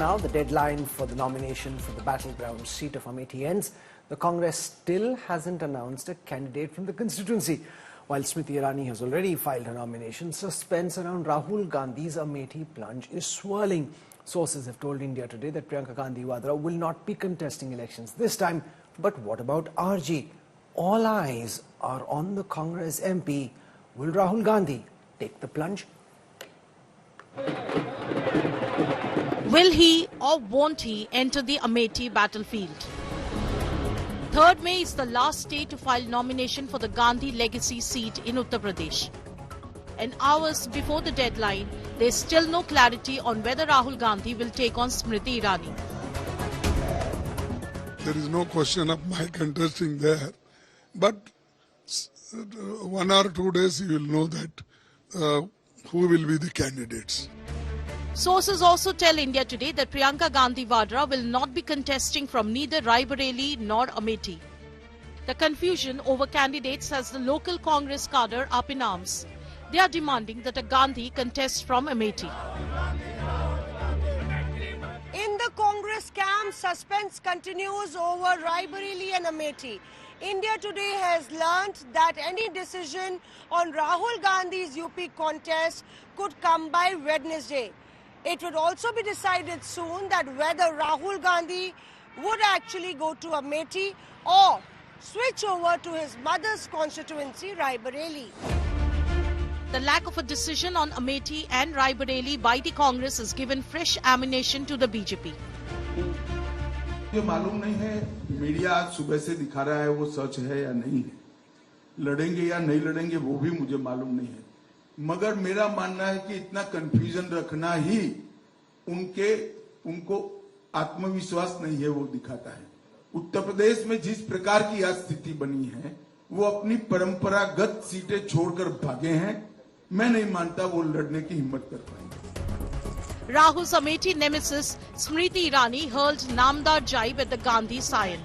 Now the deadline for the nomination for the battleground seat of Amethi ends. The Congress still hasn't announced a candidate from the constituency. While Smriti Irani has already filed her nomination, suspense around Rahul Gandhi's Amethi plunge is swirling. Sources have told India Today that Priyanka Gandhi Vadra will not be contesting elections this time. But what about RG? All eyes are on the Congress MP. Will Rahul Gandhi take the plunge? Will he or won't he enter the Amethi battlefield? 3rd May is the last day to file nomination for the Gandhi legacy seat in Uttar Pradesh. And hours before the deadline, there's still no clarity on whether Rahul Gandhi will take on Smriti Irani. There is no question of my contesting there. But 1 or 2 days you will know that who will be the candidates. Sources also tell India Today that Priyanka Gandhi Vadra will not be contesting from neither Raebareli nor Amethi. The confusion over candidates has the local Congress cadre up in arms. They are demanding that a Gandhi contest from Amethi. In the Congress camp, suspense continues over Raebareli and Amethi. India Today has learnt that any decision on Rahul Gandhi's UP contest could come by Wednesday. It would also be decided soon that whether Rahul Gandhi would actually go to Amethi or switch over to his mother's constituency, Raebareli. The lack of a decision on Amethi and Raebareli by the Congress has given fresh ammunition to the BJP. मुझे मालूम नहीं है media आज सुबह से दिखा रहा है वो सच है या नहीं है, लड़ेंगे या नहीं लड़ेंगे वो भी मुझे मालूम नहीं है, मगर मेरा मानना है कि इतना कंफ्यूजन रखना ही उनको आत्मविश्वास नहीं है वो दिखाता है। उत्तर प्रदेश में जिस प्रकार की आज स्थिति बनी है वो अपनी परंपरागत सीटें छोड़कर भागे हैं। मैं नहीं मानता वो लड़ने की हिम्मत कर पाएंगे। Rahul's Amethi nemesis Smriti Irani hurled Namdar jibe at the Gandhi scion.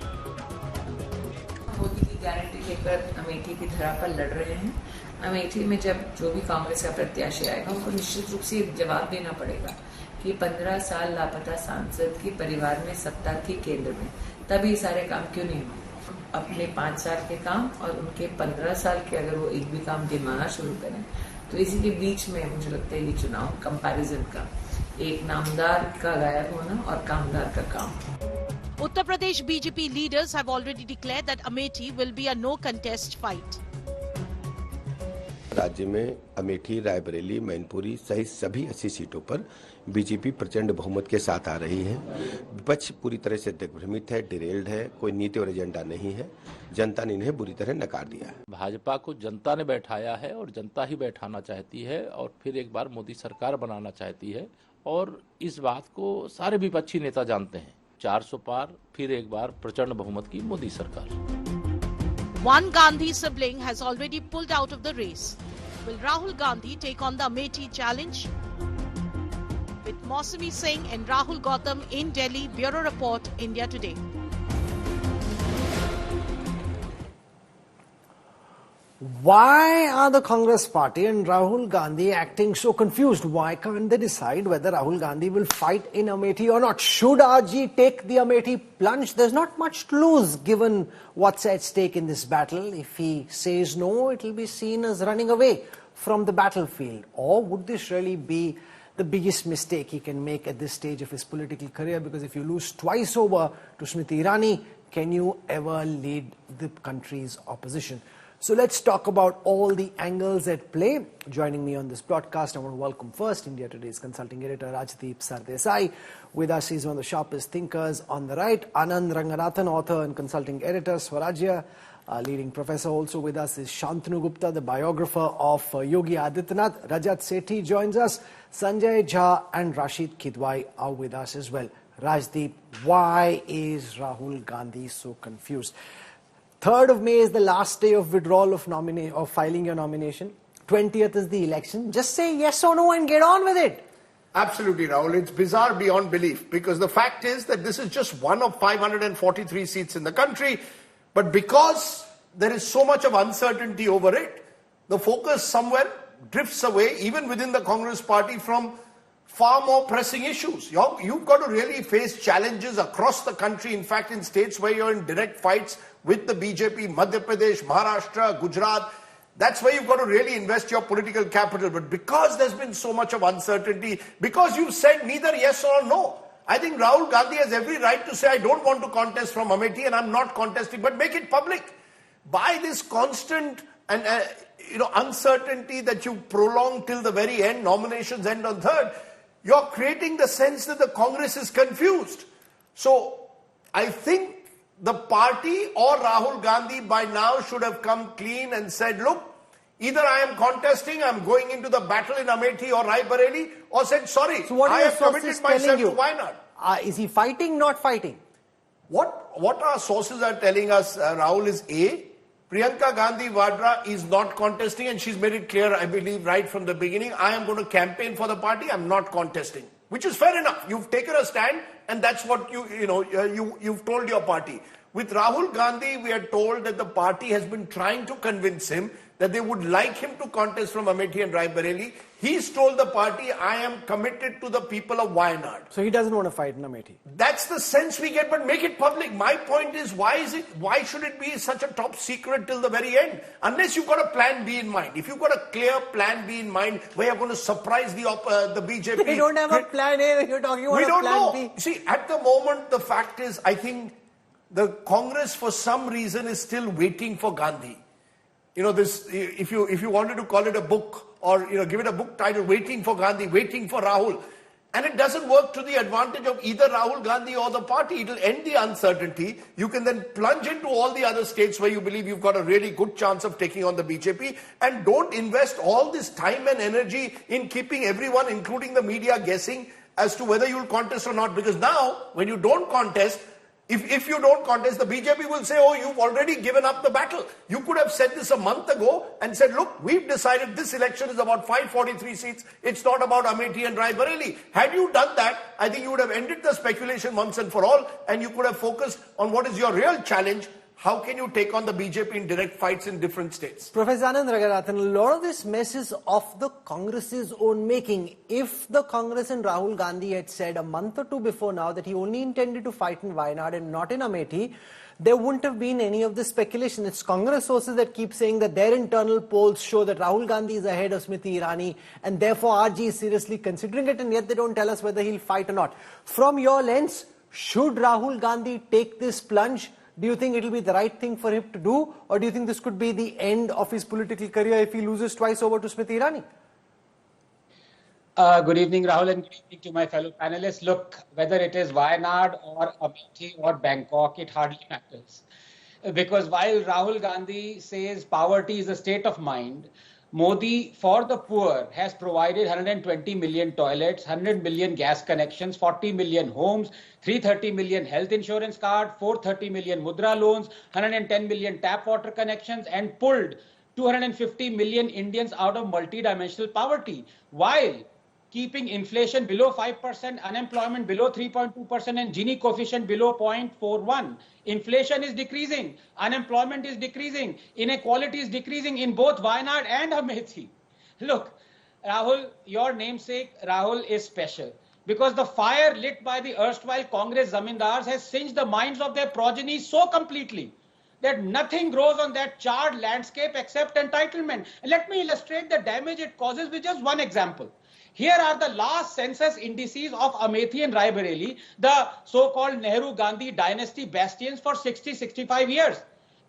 Modi की गारंटी लेकर अमेठी की धरा पर लड़ रहे हैं। अमेठी में जब जो भी कांग्रेस का प्रत्याशी आएगा उनको निश्चित रूप से जवाब देना पड़ेगा कि 15 साल लापता सांसद के परिवार में सत्ता थी केंद्र में, तभी सारे काम क्यों नहीं हुए। अपने 5 साल के काम और उनके 15 साल के अगर वो एक भी काम गिनवाना शुरू करें तो इसी के बीच में मुझे लगता है ये चुनाव कंपैरिजन का, एक नामदार का गायब होना और कामदार का काम। Uttar Pradesh BJP leaders have already declared that Amethi will be a no-contest fight. राज्य में अमेठी, रायबरेली, मैनपुरी सहित सभी 80 सीटों पर बीजेपी प्रचंड बहुमत के साथ आ रही है। विपक्ष पूरी तरह से दिग्भ्रमित है, डिरेल्ड है, कोई नीति और एजेंडा नहीं है। जनता ने इन्हें बुरी तरह नकार दिया है। भाजपा को जनता ने बैठाया है और जनता ही बैठाना चाहती है और फिर एक बार मोदी सरकार बनाना चाहती है और इस बात को सारे विपक्षी नेता जानते हैं। 400 पार फिर एक बार प्रचंड बहुमत की मोदी सरकार। One Gandhi sibling has already pulled out of the race. Will Rahul Gandhi take on the Amethi challenge? With Mausami Singh and Rahul Gautam in Delhi, Bureau Report, India Today. Why are the Congress party and Rahul Gandhi acting so confused? Why can't they decide whether Rahul Gandhi will fight in Amethi or not? Should RG take the Amethi plunge? There's not much to lose given what's at stake in this battle. If he says no, it will be seen as running away from the battlefield. Or would this really be the biggest mistake he can make at this stage of his political career? Because if you lose twice over to Smriti Irani, can you ever lead the country's opposition? So let's talk about all the angles at play. Joining me on this broadcast, I want to welcome first India Today's consulting editor Rajdeep Sardesai. With us, he's one of the sharpest thinkers on the right. Anand Ranganathan, author and consulting editor, Swarajya. Leading professor also with us is Shantanu Gupta, the biographer of Yogi Adityanath. Rajat Sethi joins us. Sanjay Jha and Rashid Kidwai are with us as well. Rajdeep, why is Rahul Gandhi so confused? 3rd of May is the last day of withdrawal of filing your nomination. 20th is the election. Just say yes or no and get on with it. Absolutely, Rahul. It's bizarre beyond belief because the fact is that this is just one of 543 seats in the country. But because there is so much of uncertainty over it, the focus somewhere drifts away, even within the Congress party, from far more pressing issues. You've got to really face challenges across the country. In fact, in states where you're in direct fights with the BJP, Madhya Pradesh, Maharashtra, Gujarat, that's where you've got to really invest your political capital. But because there's been so much of uncertainty, because you've said neither yes or no, I think Rahul Gandhi has every right to say, I don't want to contest from Amethi and I'm not contesting, but make it public. By this constant and uncertainty that you prolong till the very end, nominations end on 3rd, you're creating the sense that the Congress is confused. So I think the party or Rahul Gandhi by now should have come clean and said, look, either I am contesting, I'm going into the battle in Amethi or Raebareli, or said, sorry, so what I have committed myself to Wayanad. Is he fighting, not fighting? What our sources are telling us, Rahul, is A, Priyanka Gandhi Vadra is not contesting, and she's made it clear, I believe, right from the beginning, I am going to campaign for the party, I'm not contesting. Which is fair enough. You've taken a stand, and that's what you've told your party. With Rahul Gandhi, we are told that the party has been trying to convince him that they would like him to contest from Amethi and Raebareli. He's told the party, I am committed to the people of Wayanad. So he doesn't want to fight in Amethi. That's the sense we get, but make it public. My point is, why should it be such a top secret till the very end? Unless you've got a plan B in mind. If you've got a clear plan B in mind, where you're going to surprise the BJP. We don't have a plan A, you're talking about we don't plan know. B. See, at the moment, the fact is, I think the Congress, for some reason, is still waiting for Gandhi. If you wanted to call it a book or, give it a book title, Waiting for Gandhi, Waiting for Rahul. And it doesn't work to the advantage of either Rahul Gandhi or the party. It'll end the uncertainty. You can then plunge into all the other states where you believe you've got a really good chance of taking on the BJP, and don't invest all this time and energy in keeping everyone, including the media, guessing as to whether you'll contest or not. Because now, when you don't contest, if you don't contest, the BJP will say, oh, you've already given up the battle. You could have said this a month ago and said, look, we've decided this election is about 543 seats. It's not about Amethi and Raebareli. Had you done that, I think you would have ended the speculation once and for all, and you could have focused on what is your real challenge. How can you take on the BJP in direct fights in different states? Professor Anand Raghunathan, a lot of this mess is of the Congress's own making. If the Congress and Rahul Gandhi had said a month or two before now that he only intended to fight in Wayanad and not in Amethi, there wouldn't have been any of this speculation. It's Congress sources that keep saying that their internal polls show that Rahul Gandhi is ahead of Smriti Irani, and therefore RG is seriously considering it, and yet they don't tell us whether he'll fight or not. From your lens, should Rahul Gandhi take this plunge? Do you think it will be the right thing for him to do, or do you think this could be the end of his political career if he loses twice over to Smriti Irani? Good evening, Rahul, and good evening to my fellow panelists. Look, whether it is Wayanad or Amethi or Bangkok, it hardly matters. Because while Rahul Gandhi says poverty is a state of mind, Modi, for the poor, has provided 120 million toilets, 100 million gas connections, 40 million homes, 330 million health insurance card, 430 million mudra loans, 110 million tap water connections, and pulled 250 million Indians out of multidimensional poverty, while keeping inflation below 5%, unemployment below 3.2%, and Gini coefficient below 0.41. Inflation is decreasing, unemployment is decreasing, inequality is decreasing in both Wayanad and Amethi. Look, Rahul, your namesake, Rahul, is special because the fire lit by the erstwhile Congress zamindars has singed the minds of their progeny so completely that nothing grows on that charred landscape except entitlement. Let me illustrate the damage it causes with just one example. Here are the last census indices of Amethi and Raebareli, the so-called Nehru-Gandhi dynasty bastions for 60-65 years.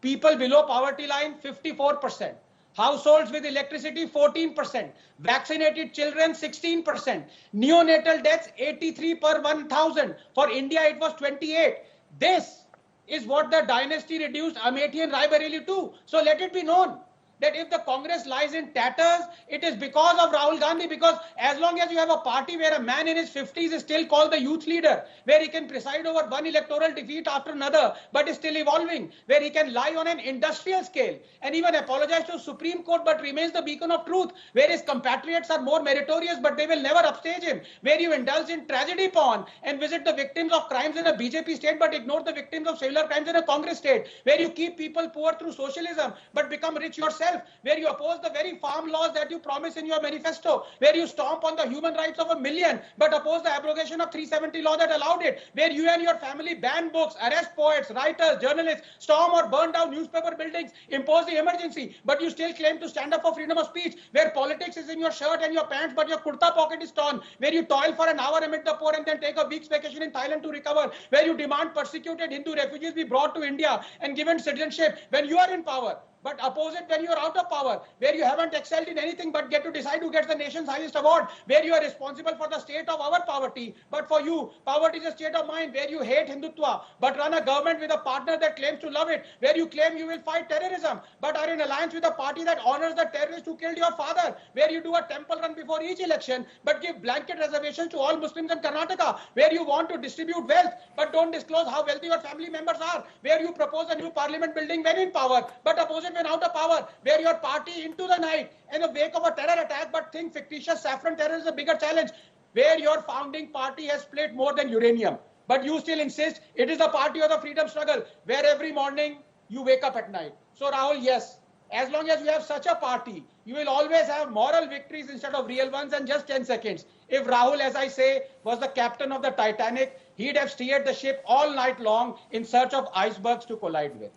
People below poverty line, 54%. Households with electricity, 14%. Vaccinated children, 16%. Neonatal deaths, 83 per 1,000. For India, it was 28. This is what the dynasty reduced Amethi and Raebareli to. So let it be known that if the Congress lies in tatters, it is because of Rahul Gandhi, because as long as you have a party where a man in his 50s is still called the youth leader, where he can preside over one electoral defeat after another, but is still evolving, where he can lie on an industrial scale and even apologize to Supreme Court but remains the beacon of truth, where his compatriots are more meritorious but they will never upstage him, where you indulge in tragedy porn and visit the victims of crimes in a BJP state but ignore the victims of similar crimes in a Congress state, where you keep people poor through socialism but become rich yourself. yourself, where you oppose the very farm laws that you promise in your manifesto, where you stomp on the human rights of 1 million, but oppose the abrogation of 370 law that allowed it, where you and your family ban books, arrest poets, writers, journalists, storm or burn down newspaper buildings, impose the emergency, but you still claim to stand up for freedom of speech, where politics is in your shirt and your pants, but your kurta pocket is torn, where you toil for an hour amid the poor and then take a week's vacation in Thailand to recover, where you demand persecuted Hindu refugees be brought to India and given citizenship when you are in power, but oppose it when you are out of power, where you haven't excelled in anything but get to decide who gets the nation's highest award, where you are responsible for the state of our poverty, but for you, poverty is a state of mind, where you hate Hindutva, but run a government with a partner that claims to love it, where you claim you will fight terrorism, but are in alliance with a party that honors the terrorist who killed your father, where you do a temple run before each election, but give blanket reservations to all Muslims in Karnataka, where you want to distribute wealth, but don't disclose how wealthy your family members are, where you propose a new parliament building when in power, but oppose it when out of power, where your party into the night in the wake of a terror attack, but think fictitious saffron terror is a bigger challenge, where your founding party has split more than uranium, but you still insist it is the party of the freedom struggle, where every morning you wake up at night. So Rahul, yes, as long as you have such a party, you will always have moral victories instead of real ones. And just 10 seconds. If Rahul, as I say, was the captain of the Titanic, he'd have steered the ship all night long in search of icebergs to collide with.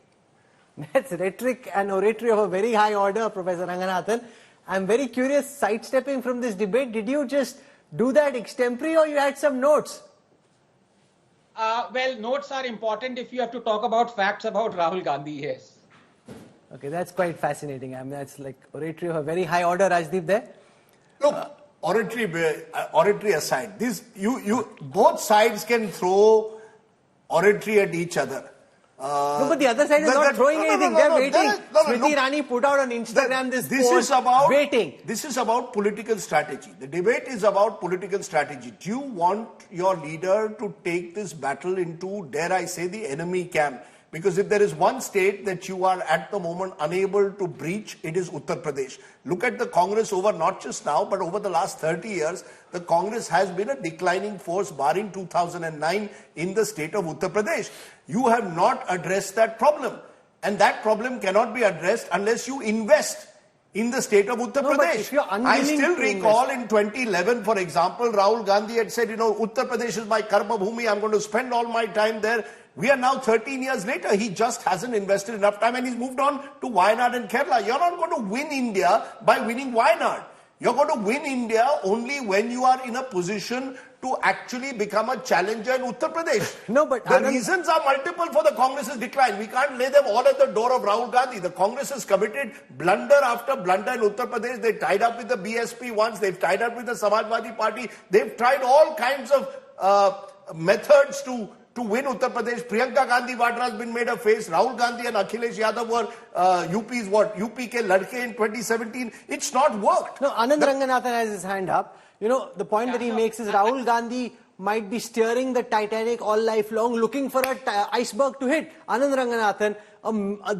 That's rhetoric and oratory of a very high order, Professor Ranganathan. I'm very curious, sidestepping from this debate, did you just do that extempore or you had some notes? Well, notes are important if you have to talk about facts about Rahul Gandhi, yes. Okay, that's quite fascinating. I mean, that's like oratory of a very high order, Rajdeep, there. Look, oratory aside, both sides can throw oratory at each other. No, but the other side is not throwing anything. They're waiting. Smriti Irani put out on Instagram this post, waiting. This is about political strategy. The debate is about political strategy. Do you want your leader to take this battle into, dare I say, the enemy camp? Because if there is one state that you are at the moment unable to breach, it is Uttar Pradesh. Look at the Congress over not just now, but over the last 30 years, the Congress has been a declining force, barring 2009 in the state of Uttar Pradesh. You have not addressed that problem. And that problem cannot be addressed unless you invest in the state of Uttar Pradesh. I still recall in 2011, for example, Rahul Gandhi had said, Uttar Pradesh is my karma bhumi, I'm going to spend all my time there. We are now 13 years later. He just hasn't invested enough time and he's moved on to Wayanad and Kerala. You're not going to win India by winning Wayanad. You're going to win India only when you are in a position to actually become a challenger in Uttar Pradesh. No, but the reasons are multiple for the Congress's decline. We can't lay them all at the door of Rahul Gandhi. The Congress has committed blunder after blunder in Uttar Pradesh. They tied up with the BSP once. They've tied up with the Samajwadi Party. They've tried all kinds of methods to win Uttar Pradesh. Priyanka Gandhi Vadra has been made a face. Rahul Gandhi and Akhilesh Yadav were UP ke ladke in 2017. It's not worked. No, Anand Ranganathan has his hand up. The point that he makes is Rahul Gandhi might be steering the Titanic all life long, looking for an iceberg to hit. Anand Ranganathan,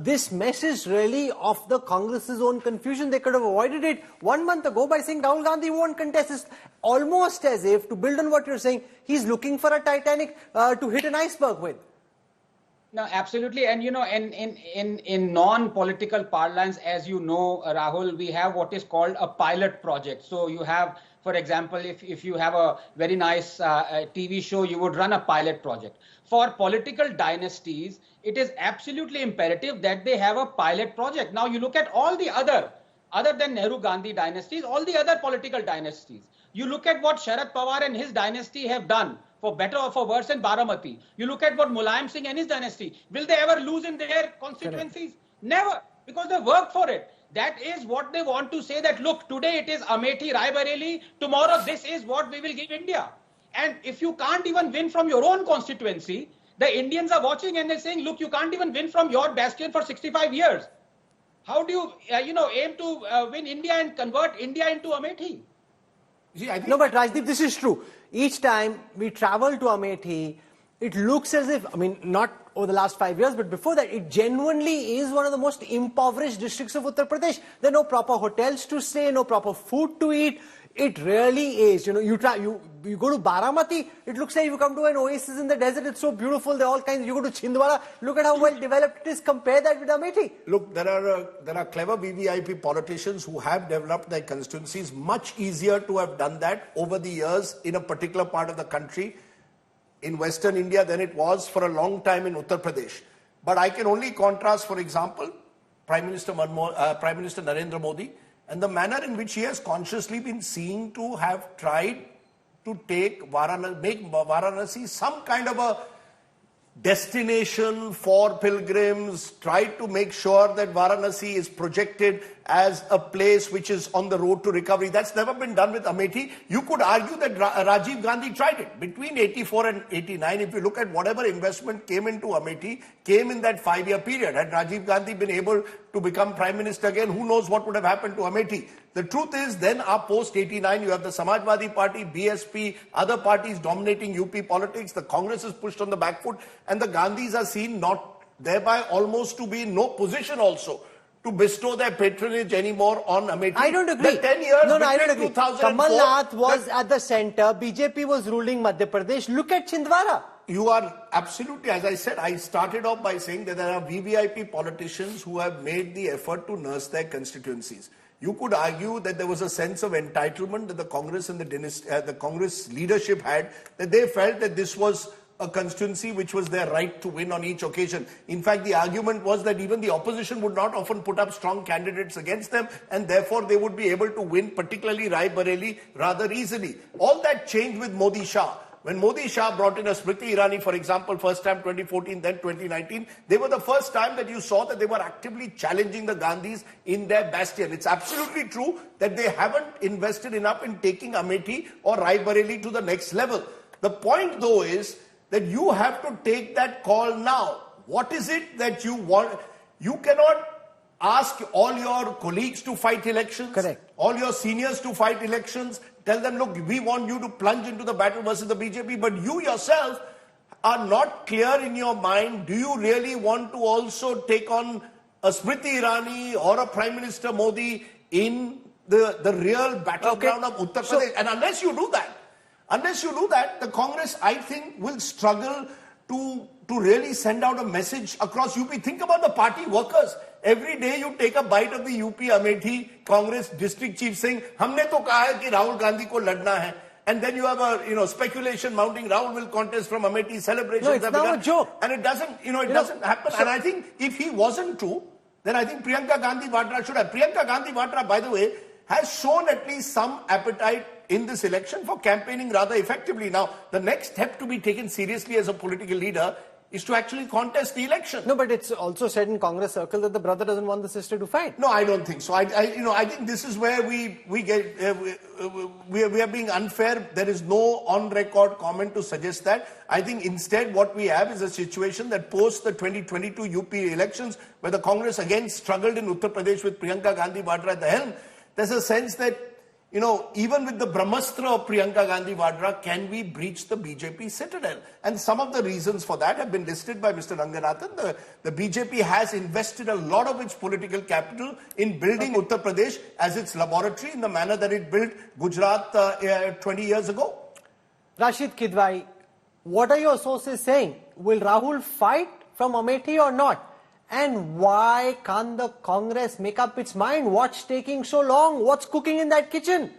this mess is really of the Congress's own confusion. They could have avoided it 1 month ago by saying Rahul Gandhi won't contest. It's almost as if, to build on what you're saying, he's looking for a Titanic to hit an iceberg with. No, absolutely. And, in non-political parlance, as you know, Rahul, we have what is called a pilot project. So you have, for example, if you have a very nice TV show, you would run a pilot project. For political dynasties, it is absolutely imperative that they have a pilot project. Now, you look at all the other than Nehru-Gandhi dynasties, all the other political dynasties. You look at what Sharad Pawar and his dynasty have done, for better or for worse, in Baramati. You look at what Mulayam Singh and his dynasty. Will they ever lose in their constituencies? Correct. Never, because they worked for it. That is what they want to say, that look, today it is Amethi, Raebareli, tomorrow this is what we will give India. And if you can't even win from your own constituency, the Indians are watching and they're saying, look, you can't even win from your bastion for 65 years. How do you, aim to win India and convert India into Amethi? No, but Rajdeep, this is true. Each time we travel to Amethi, it looks as if, I mean, not over the last 5 years, but before that, it genuinely is one of the most impoverished districts of Uttar Pradesh. There are no proper hotels to stay, no proper food to eat. It really is. You know, you go to Baramati, it looks like you come to an oasis in the desert. It's so beautiful. There are all kinds. You go to Chhindwara, look at how well developed it is. Compare that with Amethi. Look, there are clever VVIP politicians who have developed their constituencies. Much easier to have done that over the years in a particular part of the country in Western India than it was for a long time in Uttar Pradesh. But I can only contrast, for example, Prime Minister Narendra Modi and the manner in which he has consciously been seen to have tried to make Varanasi some kind of a destination for pilgrims, tried to make sure that Varanasi is projected as a place which is on the road to recovery. That's never been done with Amethi. You could argue that Rajiv Gandhi tried it. Between 84 and 89, if you look at whatever investment came into Amethi, came in that 5-year period. Had Rajiv Gandhi been able to become Prime Minister again, who knows what would have happened to Amethi. The truth is, then post-89, you have the Samajwadi Party, BSP, other parties dominating UP politics. The Congress is pushed on the back foot, and the Gandhis are seen not thereby almost to be in no position also to bestow their patronage anymore on Amethi. I don't agree. The 10 years I don't agree. 2004, Kamal Nath was at the center. BJP was ruling Madhya Pradesh. Look at Chhindwara. You are absolutely, as I said, I started off by saying that there are VVIP politicians who have made the effort to nurse their constituencies. You could argue that there was a sense of entitlement that the Congress and the Congress leadership had, that they felt that this was a constituency which was their right to win on each occasion. In fact, the argument was that even the opposition would not often put up strong candidates against them, and therefore they would be able to win, particularly Rai Bareli, rather easily. All that changed with Modi Shah. When Modi Shah brought in a Smriti Irani, for example, first time 2014, then 2019, they were the first time that you saw that they were actively challenging the Gandhis in their bastion. It's absolutely true that they haven't invested enough in taking Amethi or Rai Bareli to the next level. The point, though, is that you have to take that call now. What is it that you want? You cannot ask all your colleagues to fight elections, correct, all your seniors to fight elections, tell them, look, we want you to plunge into the battle versus the BJP, but you yourself are not clear in your mind. Do you really want to also take on a Smriti Irani or a Prime Minister Modi in the real battleground of Uttar Pradesh? And unless you do that, the Congress, I think, will struggle to really send out a message across UP. Think about the party workers. Every day you take a bite of the UP Amethi Congress district chief saying, "Humne to kaha hai ki Rahul Gandhi ko ladna hai." And then you have a speculation mounting. Rahul will contest from Amethi. Celebrations. No, it's now a joke. And it doesn't, doesn't happen. And I think if he wasn't true, then I think Priyanka Gandhi Vadra should have. Priyanka Gandhi Vadra, by the way, has shown at least some appetite in this election for campaigning rather effectively. Now, the next step to be taken seriously as a political leader is to actually contest the election. No, but it's also said in Congress circle that the brother doesn't want the sister to fight. No, I don't think so. I think this is where we are being unfair. There is no on-record comment to suggest that. I think instead what we have is a situation that post the 2022 UP elections, where the Congress again struggled in Uttar Pradesh with Priyanka Gandhi Vadra at the helm, there's a sense that, even with the Brahmastra of Priyanka Gandhi Vadra, can we breach the BJP citadel? And some of the reasons for that have been listed by Mr. Ranganathan. The BJP has invested a lot of its political capital in building Uttar Pradesh as its laboratory in the manner that it built Gujarat 20 years ago. Rashid Kidwai, what are your sources saying? Will Rahul fight from Amethi or not? And why can't the Congress make up its mind? What's taking so long? What's cooking in that kitchen?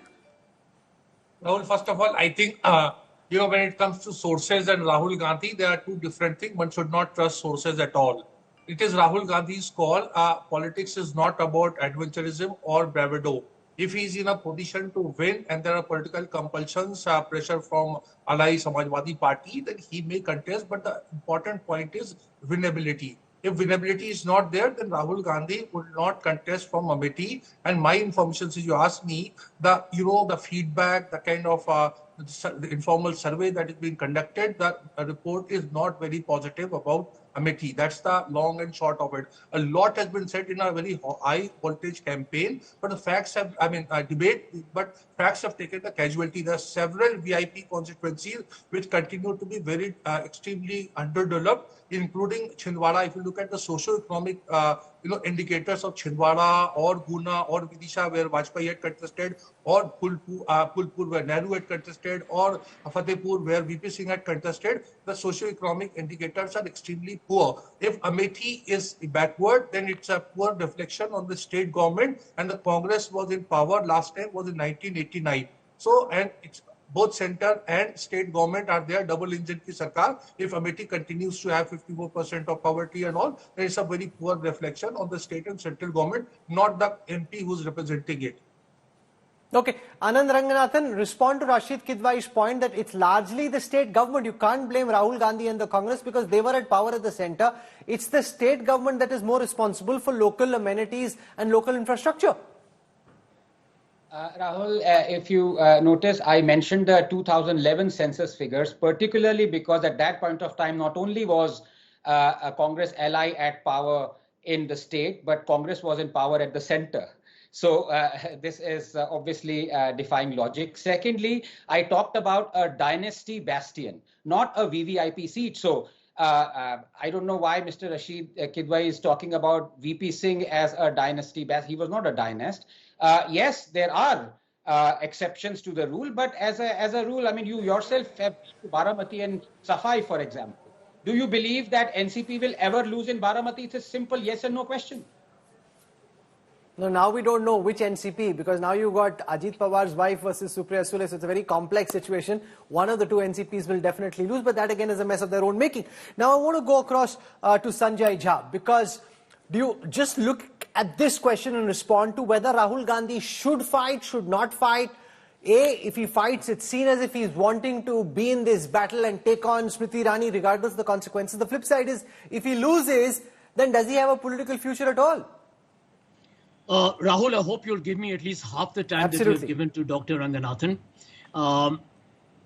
Rahul, first of all, I think, when it comes to sources and Rahul Gandhi, there are two different things. One should not trust sources at all. It is Rahul Gandhi's call. Politics is not about adventurism or bravado. If he is in a position to win and there are political compulsions, pressure from Alai Samajwadi Party, then he may contest. But the important point is winnability. If winnability is not there, then Rahul Gandhi would not contest from Amethi. And my information, since you asked me, the feedback, the kind of the informal survey that is being conducted, the report is not very positive about Amethi. That's the long and short of it. A lot has been said in a very high voltage campaign, but the facts have, debate, but facts have taken the casualty. There are several VIP constituencies which continue to be very extremely underdeveloped, including Chhindwara. If you look at the socio-economic indicators of Chhindwara or Guna or Vidisha, where Vajpayee had contested, or Phulpur, where Nehru had contested, or Fatehpur, where VP Singh had contested, the socio-economic indicators are extremely poor. If Amethi is backward, then it's a poor reflection on the state government, and the Congress was in power last time was in 1989. So, and it's both center and state government are there, double engine ki sarkar. If Amethi continues to have 54% of poverty and all, there is a very poor reflection on the state and central government, not the MP who's representing it. Okay, Anand Ranganathan, respond to Rashid Kidwai's point that it's largely the state government. You can't blame Rahul Gandhi and the Congress because they were at power at the center. It's the state government that is more responsible for local amenities and local infrastructure. Rahul, if you notice, I mentioned the 2011 census figures, particularly because at that point of time, not only was a Congress ally at power in the state, but Congress was in power at the center. So this is obviously defying logic. Secondly, I talked about a dynasty bastion, not a VVIP seat. So I don't know why Mr. Rashid Kidwai is talking about VP Singh as a dynasty bastion. He was not a dynast. Yes, there are exceptions to the rule, but as a rule, I mean, you yourself have Baramati and Safai, for example. Do you believe that NCP will ever lose in Baramati? It's a simple yes or no question. No, now we don't know which NCP, because now you got Ajit Pawar's wife versus Supriya Sule, so it's a very complex situation. One of the two NCPs will definitely lose, but that again is a mess of their own making. Now I want to go across to Sanjay Jha, because do you just look at this question and respond to whether Rahul Gandhi should fight, should not fight? A, if he fights, it's seen as if he's wanting to be in this battle and take on Smriti Irani regardless of the consequences. The flip side is, if he loses, then does he have a political future at all? Rahul, I hope you'll give me at least half the time that you've given to Dr. Ranganathan.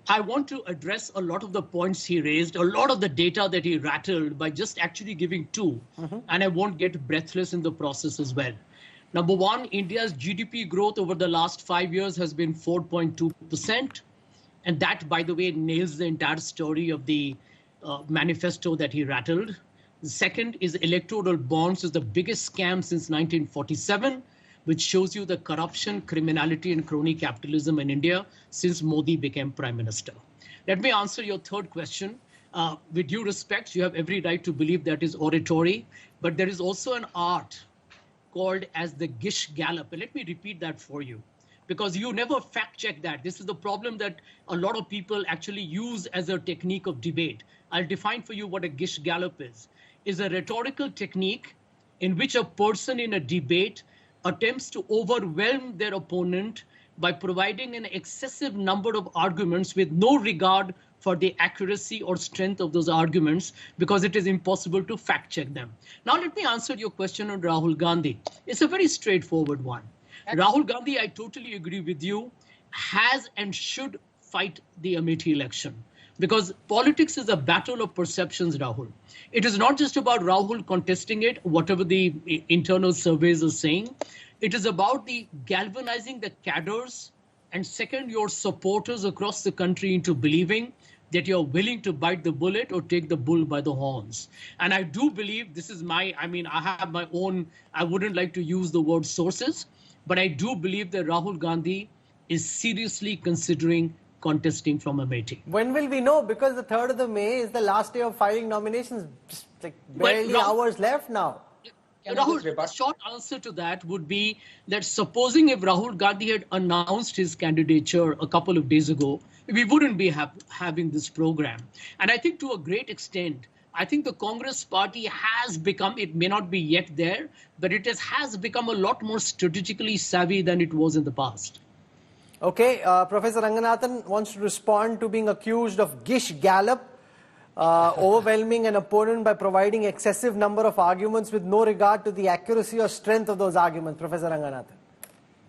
I want to address a lot of the points he raised, a lot of the data that he rattled by just actually giving two, and I won't get breathless in the process as well. Number one, India's GDP growth over the last 5 years has been 4.2%. And that, by the way, nails the entire story of the manifesto that he rattled. The second is electoral bonds is the biggest scam since 1947, which shows you the corruption, criminality, and crony capitalism in India since Modi became Prime Minister. Let me answer your third question. With due respect, you have every right to believe that is oratory, but there is also an art called as the Gish Gallop. And let me repeat that for you, because you never fact check that. This is the problem that a lot of people actually use as a technique of debate. I'll define for you what a Gish Gallop is a rhetorical technique in which a person in a debate attempts to overwhelm their opponent by providing an excessive number of arguments with no regard for the accuracy or strength of those arguments, because it is impossible to fact check them. Now, let me answer your question on Rahul Gandhi. It's a very straightforward one. Rahul Gandhi, I totally agree with you, has and should fight the Amethi election. Because politics is a battle of perceptions, Rahul. It is not just about Rahul contesting it, whatever the internal surveys are saying. It is about the galvanizing the cadres and second, your supporters across the country into believing that you're willing to bite the bullet or take the bull by the horns. And I do believe this is I have my own, I wouldn't like to use the word sources, but I do believe that Rahul Gandhi is seriously considering contesting from Amethi. When will we know? Because the 3rd of May is the last day of filing nominations. Just like barely hours left now. Rahul, the short answer to that would be that supposing if Rahul Gandhi had announced his candidature a couple of days ago, we wouldn't be having this program. And I think to a great extent, I think the Congress party has become, it may not be yet there, but it has become a lot more strategically savvy than it was in the past. Okay, Professor Ranganathan wants to respond to being accused of Gish Gallop, overwhelming an opponent by providing excessive number of arguments with no regard to the accuracy or strength of those arguments. Professor Ranganathan.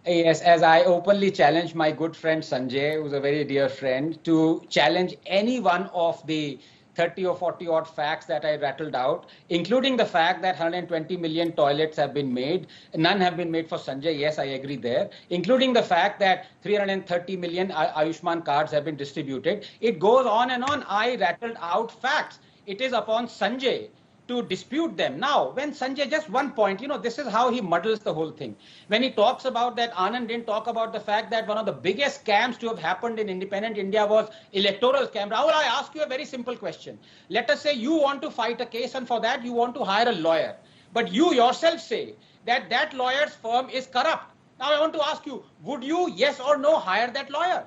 Yes, as I openly challenge my good friend Sanjay, who's a very dear friend, to challenge any one of the 30 or 40 odd facts that I rattled out, including the fact that 120 million toilets have been made. None have been made for Sanjay. Yes, I agree there. Including the fact that 330 million Ayushman cards have been distributed. It goes on and on. I rattled out facts. It is upon Sanjay to dispute them. Now, when Sanjay, just one point, this is how he muddles the whole thing. When he talks about that, Anand didn't talk about the fact that one of the biggest scams to have happened in independent India was electoral scam. Rahul, I ask you a very simple question. Let us say you want to fight a case, and for that you want to hire a lawyer. But you yourself say that that lawyer's firm is corrupt. Now I want to ask you, would you, yes or no, hire that lawyer?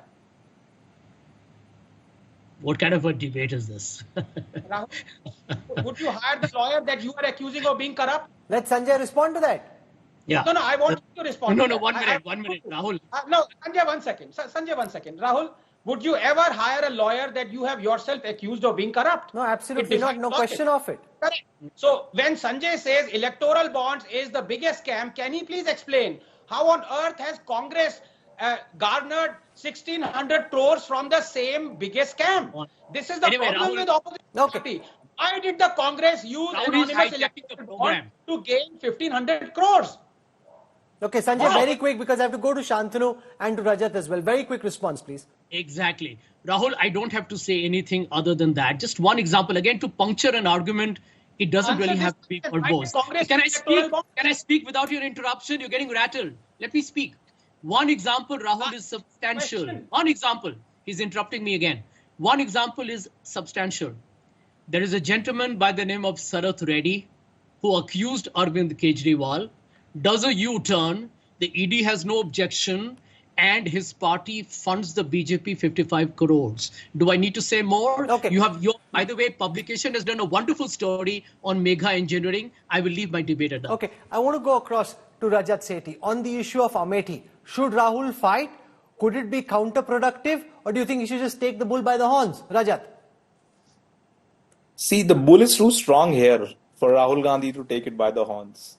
What kind of a debate is this? Rahul, would you hire the lawyer that you are accusing of being corrupt? Let Sanjay respond to that. Yeah. No, I want you to respond. No, 1 minute, Rahul. No, Sanjay, 1 second. Sanjay, 1 second. Rahul, would you ever hire a lawyer that you have yourself accused of being corrupt? No, absolutely not. No question of it. Correct. So when Sanjay says electoral bonds is the biggest scam, can he please explain how on earth has Congress garnered 1,600 crores from the same biggest scam? This is the problem with opposition party. Why did the Congress use anonymous electoral bond to gain 1,500 crores? Okay, Sanjay, very quick, because I have to go to Shantanu and to Rajat as well. Very quick response, please. Exactly. Rahul, I don't have to say anything other than that. Just one example, again, to puncture an argument, it doesn't really have to be verbose. Can I speak without your interruption? You're getting rattled. Let me speak. One example, Rahul, is substantial. One example. He's interrupting me again. One example is substantial. There is a gentleman by the name of Sarath Reddy who accused Arvind Kejriwal, does a U-turn, the ED has no objection, and his party funds the BJP 55 crores. Do I need to say more? Okay. By the way, publication has done a wonderful story on Megha engineering. I will leave my debate at that. Okay, I want to go across to Rajat Sethi on the issue of Amethi. Should Rahul fight? Could it be counterproductive? Or do you think he should just take the bull by the horns? Rajat. See, the bull is too strong here for Rahul Gandhi to take it by the horns.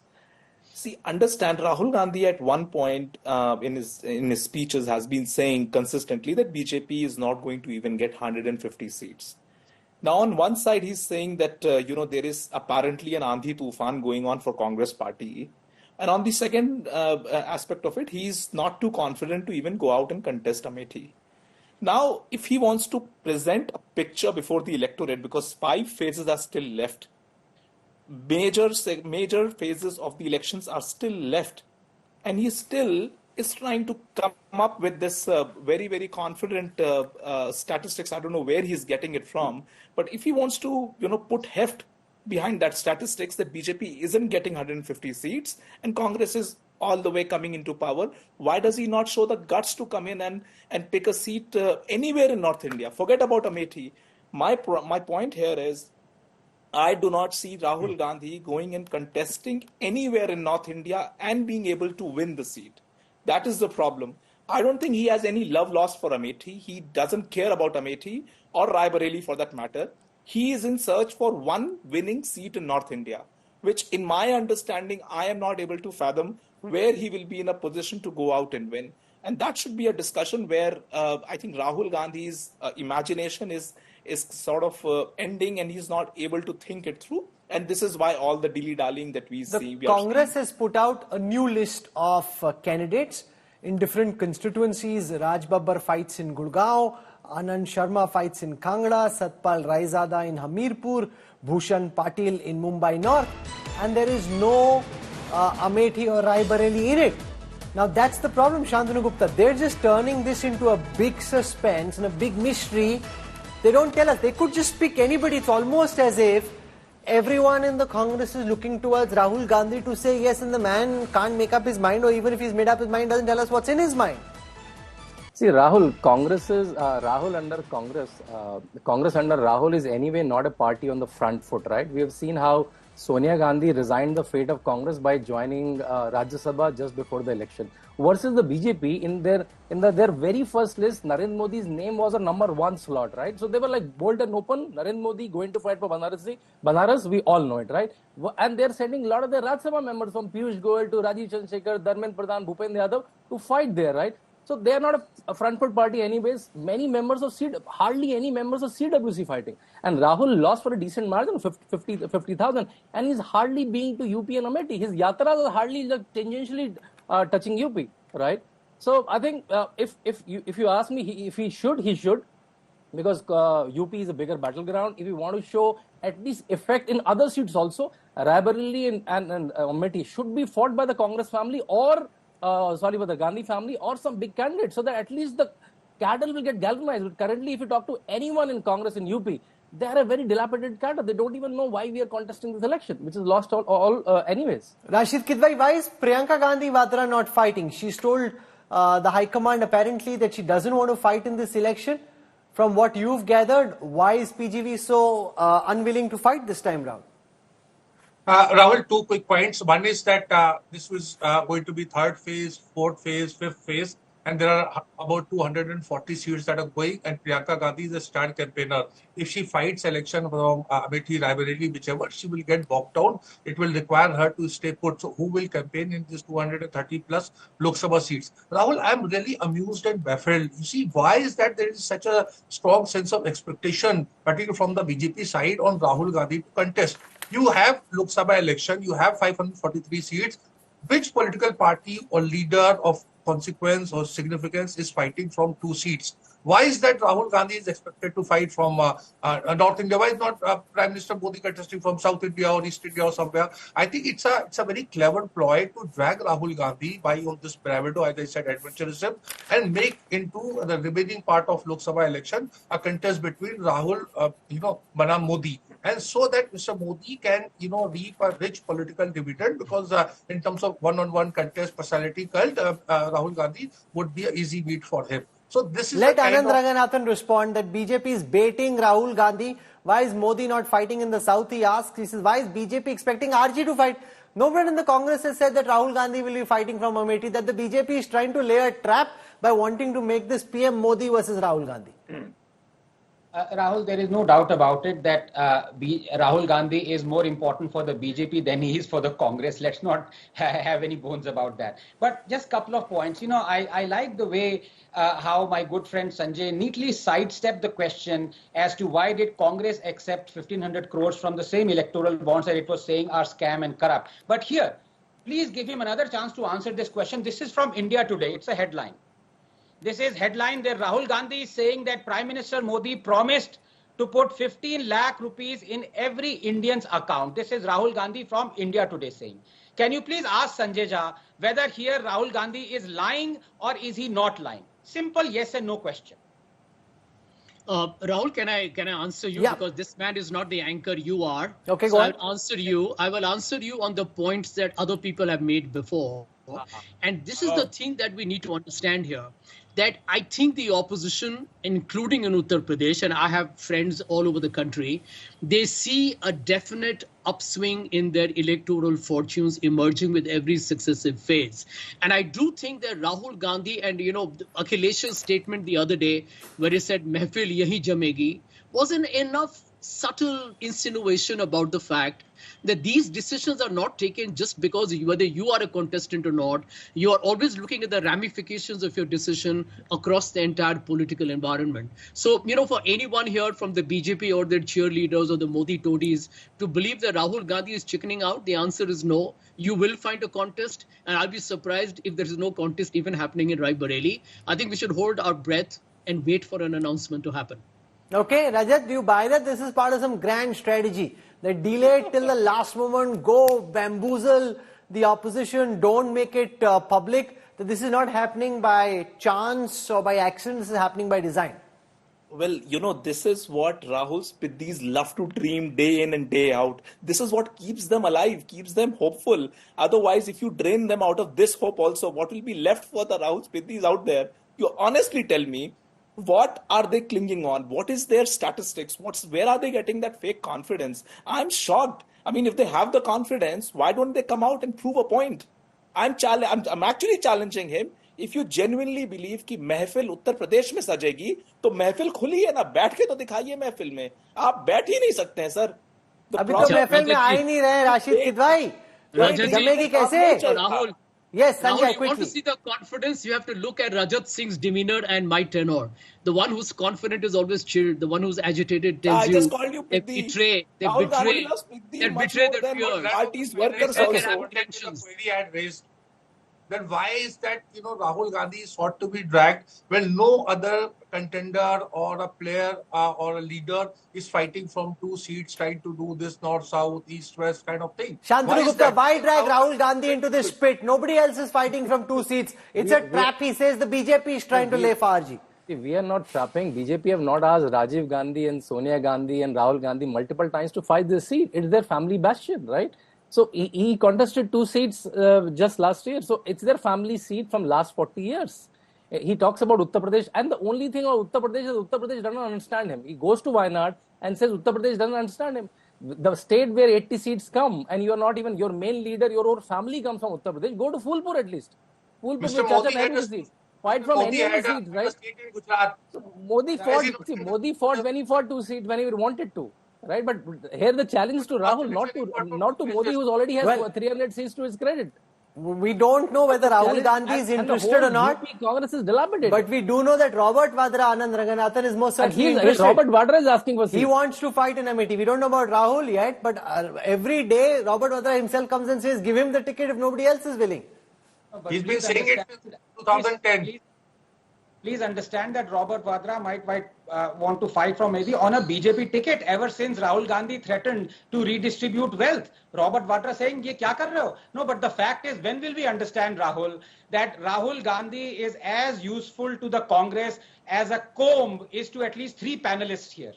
See, understand, Rahul Gandhi at one point in his speeches has been saying consistently that BJP is not going to even get 150 seats. Now, on one side, he's saying that, there is apparently an Andhi Tufan going on for Congress party. And on the second aspect of it, he's not too confident to even go out and contest Amethi. Now, if he wants to present a picture before the electorate, because 5 phases are still left, major phases of the elections are still left, and he still is trying to come up with this very, very confident statistics. I don't know where he's getting it from, but if he wants to, put heft behind that statistics that BJP isn't getting 150 seats and Congress is all the way coming into power, why does he not show the guts to come in and pick a seat anywhere in North India? Forget about Amethi. My point here is, I do not see Rahul Gandhi going and contesting anywhere in North India and being able to win the seat. That is the problem. I don't think he has any love lost for Amethi. He doesn't care about Amethi or Raebareli for that matter. He is in search for one winning seat in North India, which in my understanding, I am not able to fathom where he will be in a position to go out and win. And that should be a discussion where I think Rahul Gandhi's imagination is sort of ending and he's not able to think it through. And this is why all the dilly-dallying that we see. Congress has put out a new list of candidates in different constituencies. Raj Babbar fights in Gurgaon, Anand Sharma fights in Kangra, Satpal Raizada in Hamirpur, Bhushan Patil in Mumbai North, and there is no Amethi or Raebareli in it. Now that's the problem, Shantanu Gupta. They're just turning this into a big suspense and a big mystery. They don't tell us. They could just pick anybody. It's almost as if everyone in the Congress is looking towards Rahul Gandhi to say yes, and the man can't make up his mind, or even if he's made up his mind, doesn't tell us what's in his mind. See, Rahul under Congress under Rahul is anyway not a party on the front foot, right? We have seen how Sonia Gandhi resigned the fate of Congress by joining Rajya Sabha just before the election. Versus the BJP, in their very first list, Narendra Modi's name was a number 1 slot, right? So they were like bold and open. Narendra Modi going to fight for Banaras, we all know it, right? And they're sending a lot of their Rajya Sabha members from Piyush Goyal to Rajiv Chandrasekhar, Dharmendra Pradhan, Bhupendra Yadav to fight there, right? So they are not a front foot party anyways. Hardly any members of CWC fighting. And Rahul lost for a decent margin, 50,000. And he's hardly being to UP and Amethi. His yatras are hardly tangentially touching UP, right? So I think if you ask me, if he should. Because UP is a bigger battleground. If you want to show at least effect in other seats also, Raebareli and Amethi should be fought by the Congress family or, by the Gandhi family or some big candidates, so that at least the cattle will get galvanized. But currently, if you talk to anyone in Congress in UP, they are a very dilapidated cattle. They don't even know why we are contesting this election, which is lost all anyways. Rashid Kidwai, why is Priyanka Gandhi Vadra not fighting? She's told the High Command apparently that she doesn't want to fight in this election. From what you've gathered, why is PGV so unwilling to fight this time round? Rahul, two quick points. One is that this was going to be third phase, fourth phase, fifth phase, and there are about 240 seats that are going, and Priyanka Gandhi is a star campaigner. If she fights election from Amethi, Raebareli, whichever, she will get bogged down. It will require her to stay put. So who will campaign in these 230 plus Lok Sabha seats? Rahul, I'm really amused and baffled. You see, why is that there is such a strong sense of expectation, particularly from the BJP side, on Rahul Gandhi to contest? You have Lok Sabha election, you have 543 seats. Which political party or leader of consequence or significance is fighting from 2 seats? Why is that Rahul Gandhi is expected to fight from North India? Why is not Prime Minister Modi contesting from South India or East India or somewhere? I think it's a very clever ploy to drag Rahul Gandhi by this bravado, as I said, adventurism, and make into the remaining part of Lok Sabha election a contest between Rahul, Banam Modi. And so that Mr. Modi can, reap a rich political dividend, because in terms of one-on-one contest, personality cult, Rahul Gandhi would be an easy meet for him. So this is Let Anand Ranganathan respond that BJP is baiting Rahul Gandhi. Why is Modi not fighting in the south? He asks. He says, why is BJP expecting RG to fight? Nobody in the Congress has said that Rahul Gandhi will be fighting from Amethi, that the BJP is trying to lay a trap by wanting to make this PM Modi versus Rahul Gandhi. Rahul, there is no doubt about it that Rahul Gandhi is more important for the BJP than he is for the Congress. Let's not have any bones about that. But just a couple of points. I like the way how my good friend Sanjay neatly sidestepped the question as to why did Congress accept 1,500 crores from the same electoral bonds that it was saying are scam and corrupt. But here, please give him another chance to answer this question. This is from India Today. It's a headline. This is headline that Rahul Gandhi is saying that Prime Minister Modi promised to put 15 lakh rupees in every Indian's account. This is Rahul Gandhi from India Today saying. Can you please ask Sanjay Jha whether here Rahul Gandhi is lying or is he not lying? Simple yes and no question. Rahul, can I answer you? Yeah. Because this man is not the anchor, you are. Okay, so go on. I will answer you on the points that other people have made before. And this is the thing that we need to understand here, that I think the opposition, including in Uttar Pradesh, and I have friends all over the country, they see a definite upswing in their electoral fortunes emerging with every successive phase. And I do think that Rahul Gandhi and, Akhilesh's statement the other day, where he said, Mehfil yahi jamegi, was an enough subtle insinuation about the fact that these decisions are not taken just because whether you are a contestant or not. You are always looking at the ramifications of your decision across the entire political environment. So, for anyone here from the BJP or their cheerleaders or the Modi toadies to believe that Rahul Gandhi is chickening out, the answer is no. You will find a contest, and I'll be surprised if there is no contest even happening in Raebareli. I think we should hold our breath and wait for an announcement to happen. Okay, Rajat, do you buy that this is part of some grand strategy? That delay it till the last moment, go bamboozle the opposition, don't make it public. That this is not happening by chance or by accident, this is happening by design. Well, this is what Rahul Spiddis love to dream day in and day out. This is what keeps them alive, keeps them hopeful. Otherwise, if you drain them out of this hope also, what will be left for the Rahul Spiddis out there? You honestly tell me, what are they clinging on? What is their statistics? Where are they getting that fake confidence? I'm shocked. I mean, if they have the confidence, why don't they come out and prove a point? I'm actually challenging him. If you genuinely believe कि महफिल उत्तर प्रदेश में सजेगी, तो महफिल खुली है ना, बैठ के तो दिखाइए महफिल में. आप बैठ ही नहीं सकते हैं सर. अभी तो महफिल में आ ही नहीं रहे राशिद किदवाई. जमेगी कैसे? Yes, Now, Sanjay, you want to see the confidence, you have to look at Rajat Singh's demeanor and my tenor. The one who's confident is always chilled. The one who's agitated tells I just called you they Piddi. betray Rahul Gandhi loves Piddi much more their than fears. party's When I workers said also. that the query I had raised, then why is that, Rahul Gandhi is sought to be dragged when no other contender or a player or a leader is fighting from 2 seats, trying to do this north, south, east, west kind of thing? Shantanu Gupta, why drag Rahul Gandhi into this pit? pit? Nobody else is fighting from 2 seats. It's a trap, he says. The BJP is trying to lay for RG. We are not trapping. BJP have not asked Rajiv Gandhi and Sonia Gandhi and Rahul Gandhi multiple times to fight this seat. It's their family bastion, right? So he contested 2 seats just last year. So it's their family seat from last 40 years. He talks about Uttar Pradesh, and the only thing about Uttar Pradesh is Uttar Pradesh doesn't understand him. He goes to Wayanad and says Uttar Pradesh doesn't understand him. The state where 80 seats come, and you are not even, your main leader, your own family comes from Uttar Pradesh, go to Phulpur at least. Phulpur with Chacha Nehru seats. Fight from any of the seats, right? So Modi fought when he fought 2 seats when he wanted to. Right, but here the challenge to Rahul, not to Modi, who already has 300 seats to his credit. We don't know whether Rahul Gandhi is interested or not. Congress is dilapidated. But we do know that Robert Vadra, Anand Ranganathan is most certainly interested. Robert Vadra is asking for seats. He wants to fight in Amethi. We don't know about Rahul yet, but every day Robert Vadra himself comes and says, give him the ticket if nobody else is willing. He's been saying it since 2010. Please understand that Robert Vadra might want to fight from maybe on a BJP ticket ever since Rahul Gandhi threatened to redistribute wealth. Robert Vadra saying, ye kya kar rahe ho? No, but the fact is, when will we understand, Rahul, that Rahul Gandhi is as useful to the Congress as a comb is to at least 3 panelists here?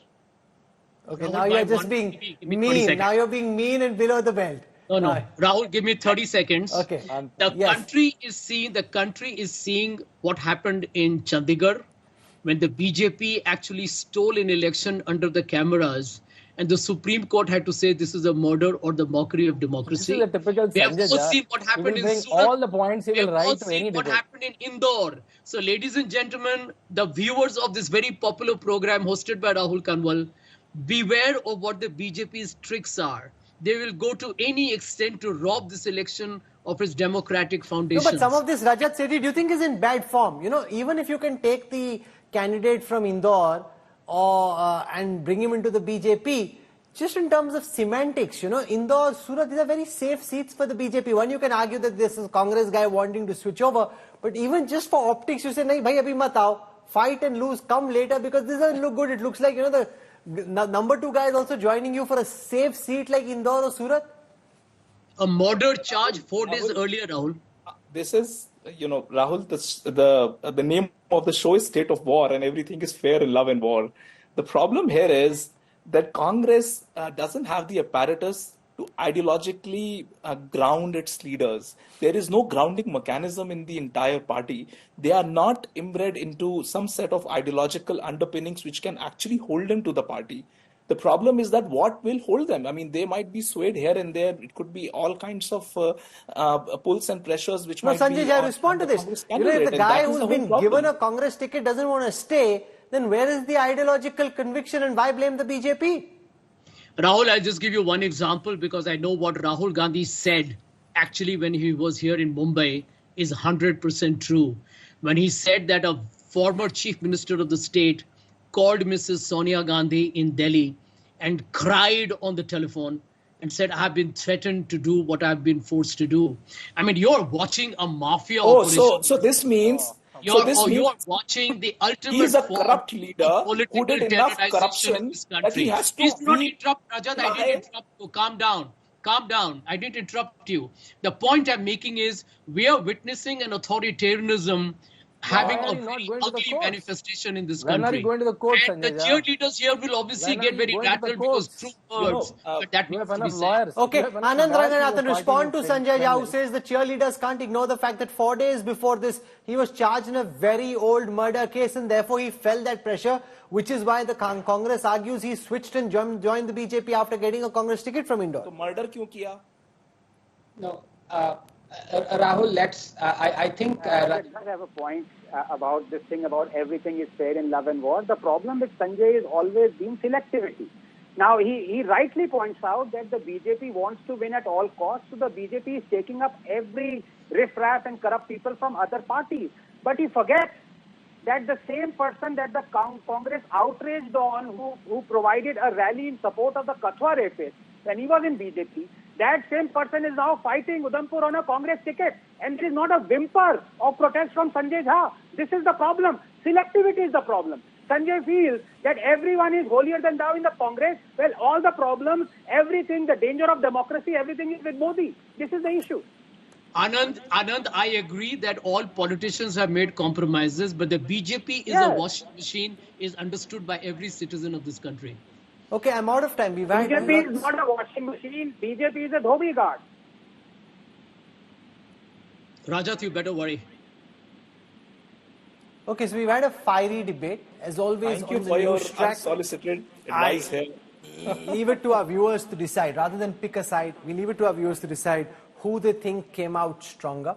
Okay, now you're just being mean. Now you're being mean and below the belt. No. Rahul, give me 30 seconds. Okay. The country is seeing what happened in Chandigarh when the BJP actually stole an election under the cameras, and the Supreme Court had to say this is a murder or the mockery of democracy. This is a typical We have all seen what happened in Surat. All the points he will write to any what debate. happened in Indore. So, ladies and gentlemen, the viewers of this very popular program hosted by Rahul Kanwal, beware of what the BJP's tricks are. They will go to any extent to rob this election of its democratic foundations. No, but some of this Rajat Sethi, do you think is in bad form? Even if you can take the candidate from Indore and bring him into the BJP, just in terms of semantics, Indore, Surat, these are very safe seats for the BJP. One, you can argue that this is a Congress guy wanting to switch over, but even just for optics, you say, nahi, bhai, abhi mat aao, fight and lose, come later, because this doesn't look good. It looks like, the number 2 guy is also joining you for a safe seat like Indore or Surat? A murder charge 4 days earlier, Rahul. This is, Rahul, the name of the show is State of War, and everything is fair in love and war. The problem here is that Congress doesn't have the apparatus to ideologically ground its leaders. There is no grounding mechanism in the entire party. They are not inbred into some set of ideological underpinnings which can actually hold them to the party. The problem is that what will hold them? I mean, they might be swayed here and there. It could be all kinds of pulls and pressures which might Sanjay, be... I respond to this. If the guy who's been given a Congress ticket doesn't want to stay, then where is the ideological conviction and why blame the BJP? Rahul, I'll just give you one example because I know what Rahul Gandhi said actually when he was here in Mumbai is 100% true. When he said that a former chief minister of the state called Mrs. Sonia Gandhi in Delhi and cried on the telephone and said, I have been threatened to do what I've been forced to do. I mean, you're watching a mafia operation. So this means... You're watching the ultimate He's a corrupt leader who did enough corruption that he has to Please do not interrupt, Rajat. I didn't interrupt you. Calm down. I didn't interrupt you. The point I'm making is we are witnessing an authoritarianism having a very ugly manifestation in this country. When are you going to the court, and the cheerleaders here will obviously get very rattled because true words. But that we have enough lawyers. Okay, Anand Ranganathan, respond to Sanjay Jha, who says the cheerleaders can't ignore the fact that 4 days before this, he was charged in a very old murder case and therefore he felt that pressure, which is why the Congress argues he switched and joined the BJP after getting a Congress ticket from Indore. So murder kyun kiya? No. Rahul, I think... Rajat have a point about this thing about everything is fair in love and war. The problem with Sanjay has always been selectivity. Now, he rightly points out that the BJP wants to win at all costs, so the BJP is taking up every riffraff and corrupt people from other parties. But he forgets that the same person that the Congress outraged on, who provided a rally in support of the Kathua rapist when he was in BJP, that same person is now fighting Udhampur on a Congress ticket. And there is not a whimper of protest from Sanjay Jha. This is the problem. Selectivity is the problem. Sanjay feels that everyone is holier than thou in the Congress. Well, all the problems, everything, the danger of democracy, everything is with Modi. This is the issue. Anand, I agree that all politicians have made compromises, but the BJP is a washing machine, is understood by every citizen of this country. Okay, I'm out of time. BJP is not a washing machine. BJP is a dhobi guard. Rajat, you better worry. Okay, so we've had a fiery debate. As always, thank you for your unsolicited advice here. Leave it to our viewers to decide. Rather than pick a side, we leave it to our viewers to decide who they think came out stronger.